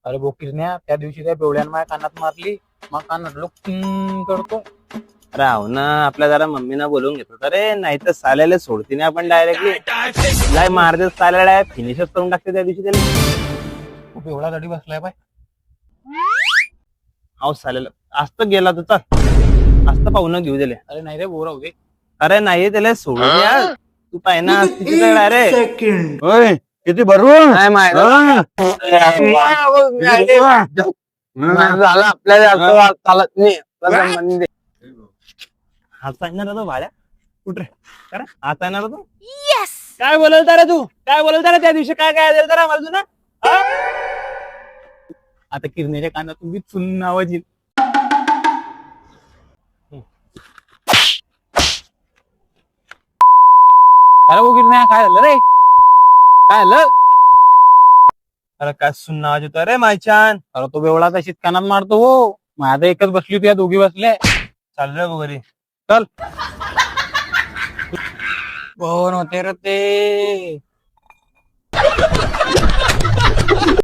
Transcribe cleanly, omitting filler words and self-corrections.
अरे बोकिरण्या, त्या दिवशी त्या बेवड्यानं माझ्या कानात मारली, मग कानात लोक करतो. अरे हो ना, आपल्या जरा मम्मीना बोलवून घेतो. अरे नाही तर साल्याला सोडती नाही आपण डायरेक्टली लाय मारते, साल्याला फिनिशच करून टाकते त्या दिवशी त्याला. खूप एवढा लढी बसलाय बाय. हाव साल्याला असत गेला तर चल, असत पाहून घेऊ दिले. अरे नाही रे, बोर होऊ दे. अरे नाही त्याला सोडून या तू पाय ना अरे ओय किती भरून काय माहिती झालं आपल्याला चालत नाही. हात येणार होतो भाड्या कुठे हात येणार होतो. काय बोलल तर तू, काय बोलल तर त्या दिवशी काय काय असेल तर मला तू ना. आता किरण्याच्या कानातून बी चुन्न आवाज येईल. अरे बोकिरण्या, काय झालं रे? काय झालं? अरे काय सुन्न आवाज येतो रे मायछान. अरे तो बेवडा तशीच कानात मारतो हो. माझा एकच बसली होती, या दोघी बसल्या. चाल रे घरी. चल. कोण होते रे ते?